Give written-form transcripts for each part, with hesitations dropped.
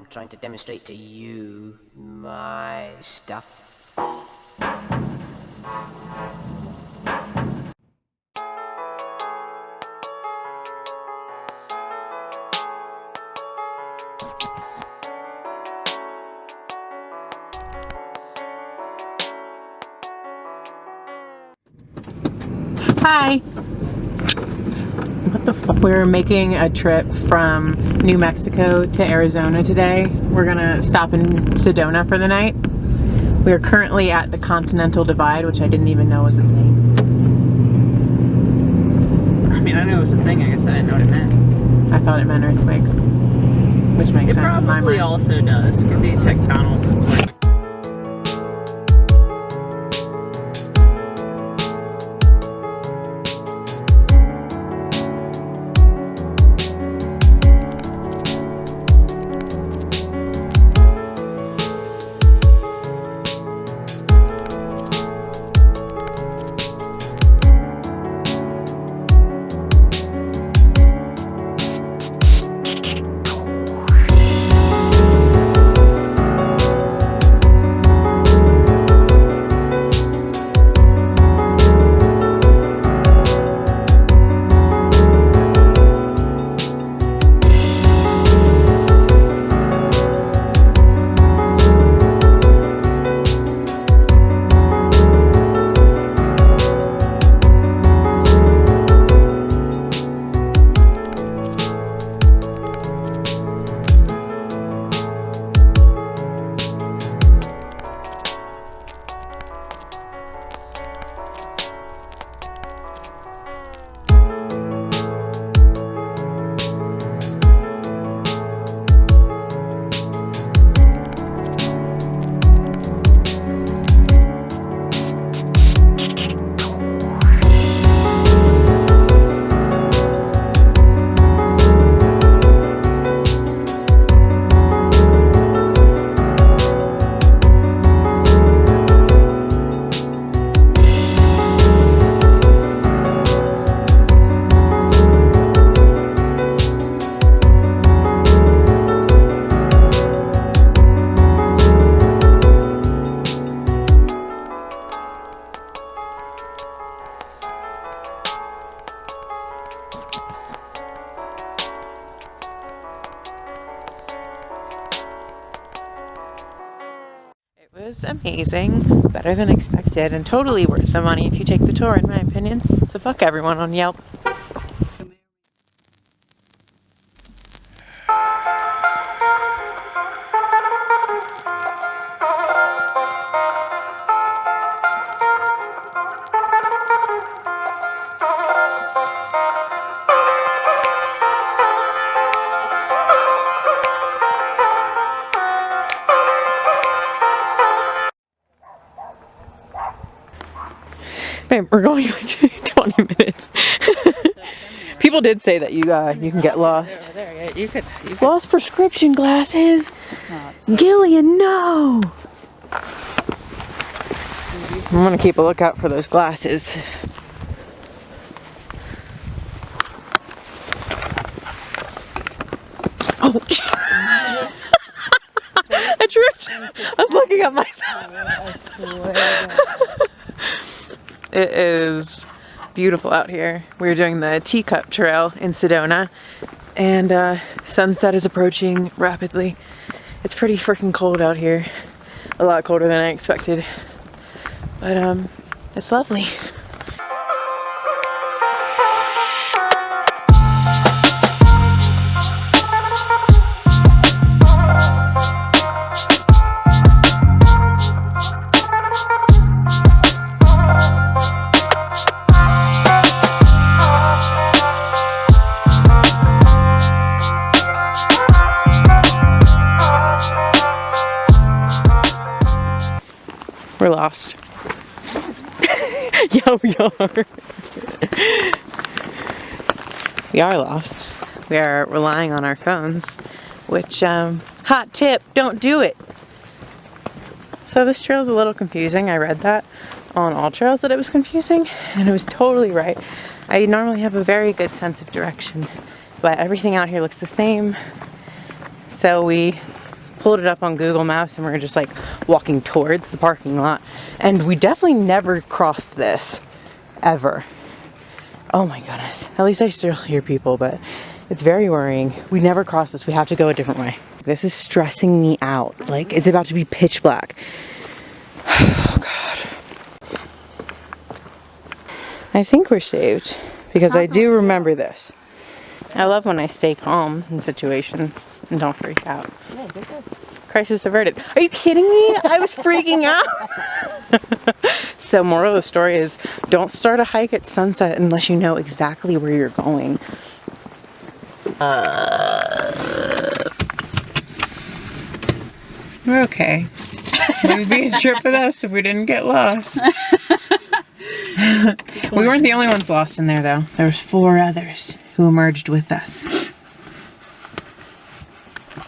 trying to demonstrate to you my stuff. Hi! What the fuck? We're making a trip from New Mexico to Arizona today. We're gonna stop in Sedona for the night. We are currently at the Continental Divide, which I didn't even know was a thing. I mean, I knew it was a thing, I guess I didn't know what it meant. I thought it meant earthquakes, which makes sense in my mind. It probably also does. Could be tectonic. It was amazing, better than expected, and totally worth the money if you take the tour, in my opinion. So fuck everyone on Yelp. Babe, we're going like 20 minutes. People did say that you can get lost. There, you could. Lost prescription glasses? Gillian, no! I'm gonna keep a lookout for those glasses. Oh, I tripped. I'm looking at myself. It is beautiful out here. We're doing the Teacup Trail in Sedona, and sunset is approaching rapidly. It's pretty freaking cold out here. A lot colder than I expected. But it's lovely. We're lost. Yeah, we are. We are lost. We are relying on our phones, which, hot tip, don't do it. So this trail's a little confusing. I read that on all trails that it was confusing, and it was totally right. I normally have a very good sense of direction, but everything out here looks the same. So we pulled it up on Google Maps and we were just like walking towards the parking lot. And we definitely never crossed this, ever. Oh my goodness. At least I still hear people, but it's very worrying. We never crossed this. We have to go a different way. This is stressing me out. Like, it's about to be pitch black. Oh God. I think we're saved because I do remember this. I love when I stay calm in situations and don't freak out. Yeah, good. Crisis averted. Are you kidding me? I was freaking out. So moral of the story is don't start a hike at sunset unless you know exactly where you're going. We're okay. Wouldn't be a trip with us if we didn't get lost. We weren't the only ones lost in there though. There was 4 others who emerged with us.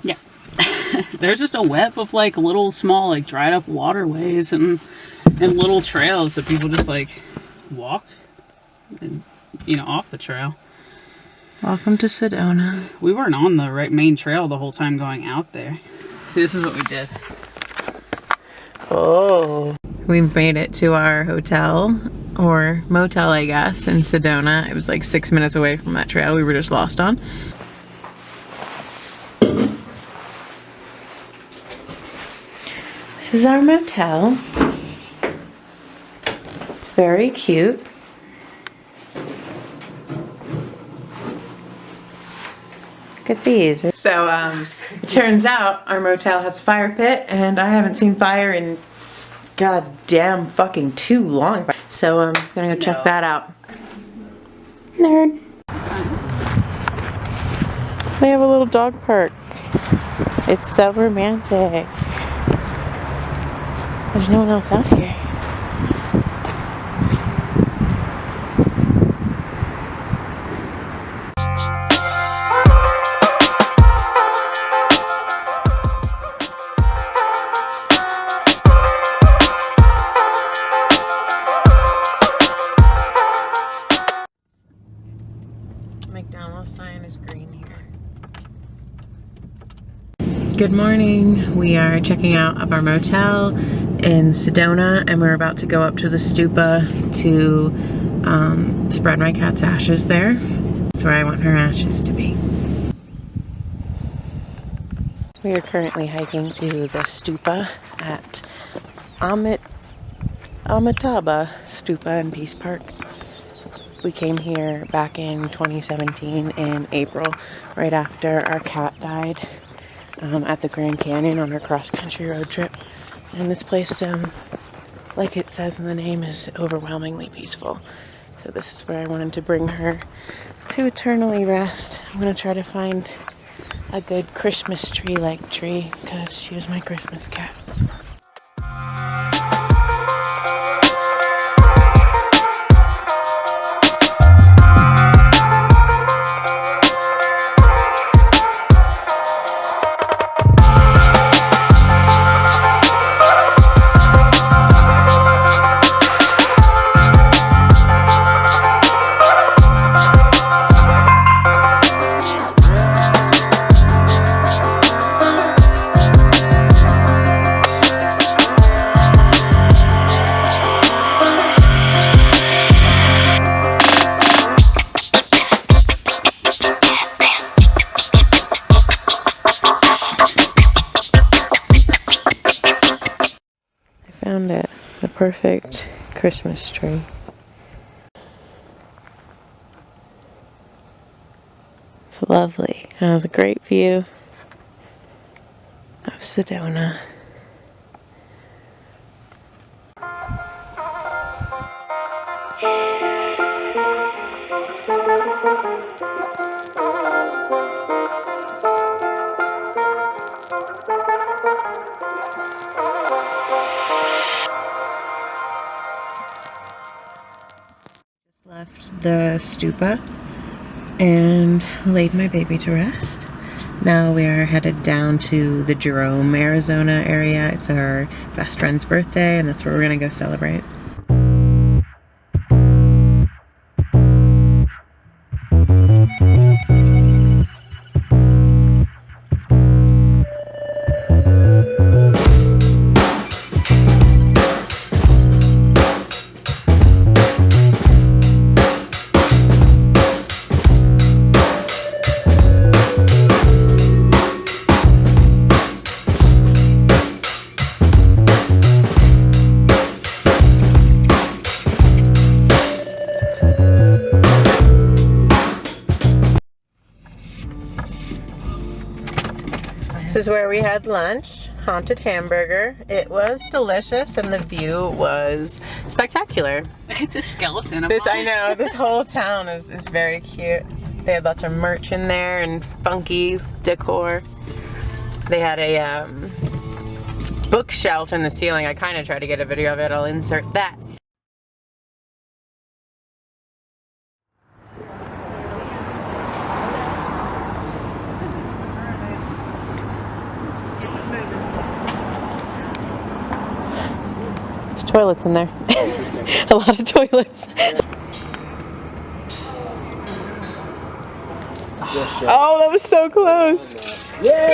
Yeah. There's just a web of like little small like dried up waterways and little trails that people just like walk and, you know, off the trail. Welcome to Sedona. We weren't on the right main trail the whole time going out there. See, this is what we did. Oh. We made it to our hotel, or motel I guess, in Sedona. It was like 6 minutes away from that trail we were just lost on. This is our motel. It's very cute. Look at these. So it turns out our motel has a fire pit, and I haven't seen fire in goddamn fucking too long. So I'm gonna go check that out. Nerd. They have a little dog park. It's so romantic. There's no one else out here. McDonald's sign is green here. Good morning. We are checking out of our motel in Sedona, and we're about to go up to the stupa to spread my cat's ashes there. That's where I want her ashes to be. We are currently hiking to the stupa at Amitabha Stupa and Peace Park. We came here back in 2017 in April, right after our cat died at the Grand Canyon on our cross-country road trip. And this place, like it says in the name, is overwhelmingly peaceful. So this is where I wanted to bring her to eternally rest. I'm gonna try to find a good Christmas tree-like tree because she was my Christmas cat. Found it. The perfect Christmas tree. It's lovely. It has a great view of Sedona. Left the stupa and laid my baby to rest. Now we are headed down to the Jerome, Arizona area. It's our best friend's birthday, and that's where we're gonna go celebrate. This is where we had lunch, Haunted Hamburger. It was delicious and the view was spectacular. It's a skeleton. I know, this whole town is very cute. They had lots of merch in there and funky decor. They had a bookshelf in the ceiling. I kind of tried to get a video of it. I'll insert that. There's toilets in there. A lot of toilets. Oh, that was so close. Yeah!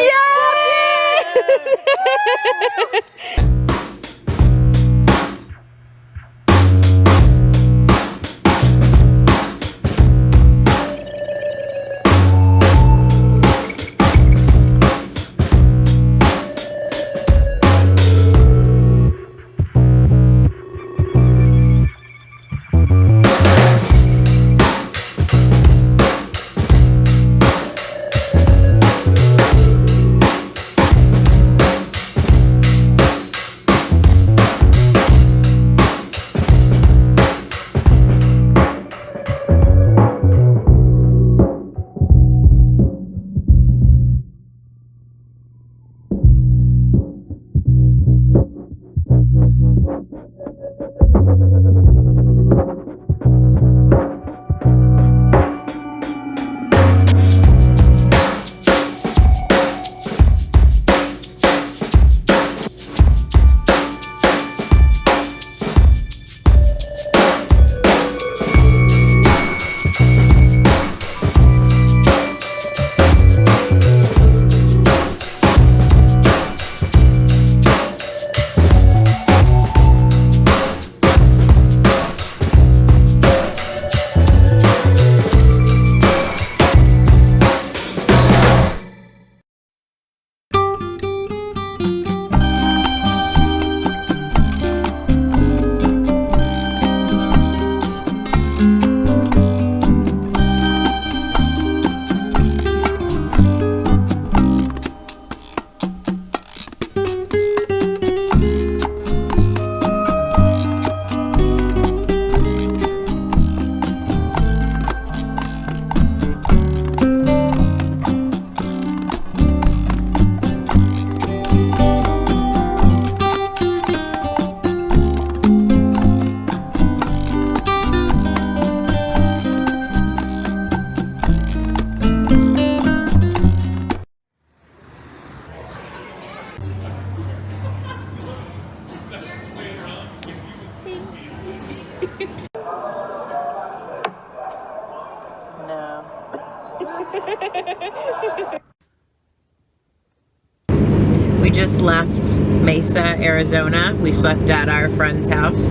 We just left Mesa, Arizona. We slept at our friend's house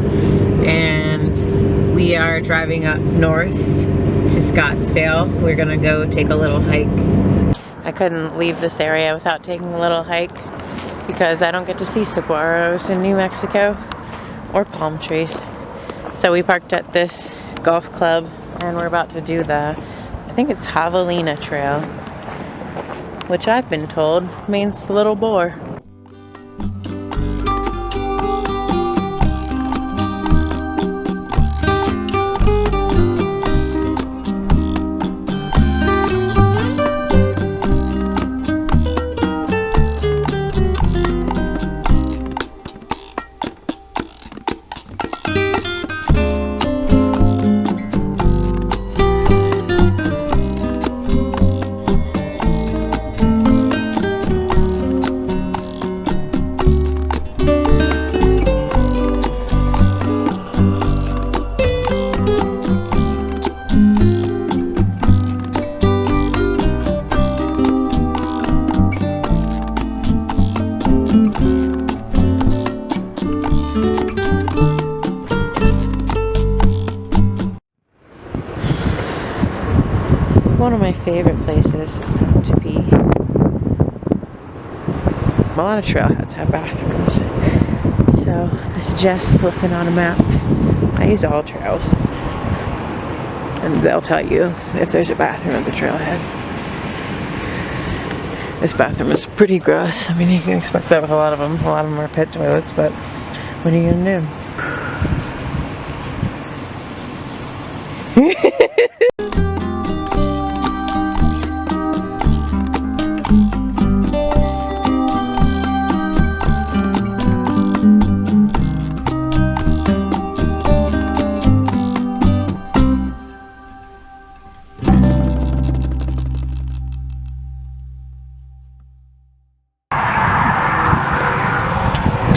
and we are driving up north to Scottsdale. We're gonna go take a little hike. I couldn't leave this area without taking a little hike because I don't get to see saguaros in New Mexico or palm trees. So we parked at this golf club and we're about to do the, I think it's Javelina Trail, which I've been told means little boar. One of my favorite places is to be. A lot of trailheads have bathrooms, so I suggest looking on a map. I use all trails, and they'll tell you if there's a bathroom at the trailhead. This bathroom is pretty gross. I mean, you can expect that with a lot of them. A lot of them are pit toilets, but what are you gonna do?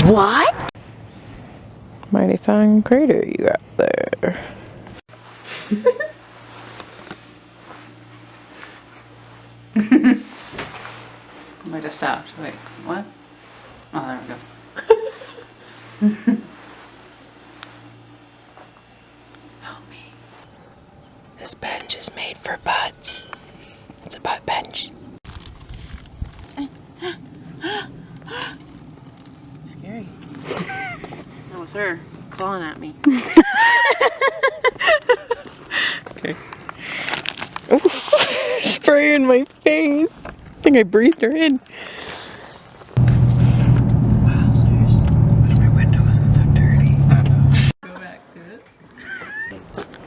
What? Mighty fine crater you got there. Might have stopped. Wait, what? Oh, there we go. Help me. This bench is made for butts. It's a butt bench. Scary. That was her clawing at me. Okay. Ooh, spray in my face. I think I breathed her in. Wowzers. Wish my window wasn't so dirty. Go back to it.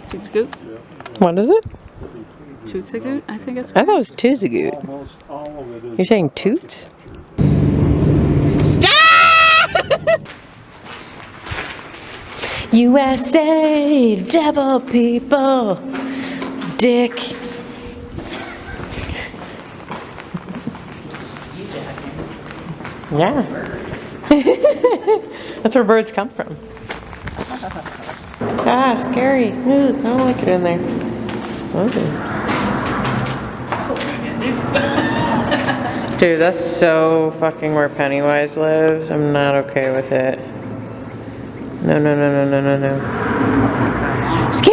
Toot scoot? What is it? Toot scoot? I think it's I thought it was Toozagoot. You're saying toots? USA, devil people, dick. Yeah. That's where birds come from. Ah, scary. Ooh, I don't like it in there. Okay. Dude, that's so fucking where Pennywise lives. I'm not okay with it. No, no, no, no, no, no, no. Scary.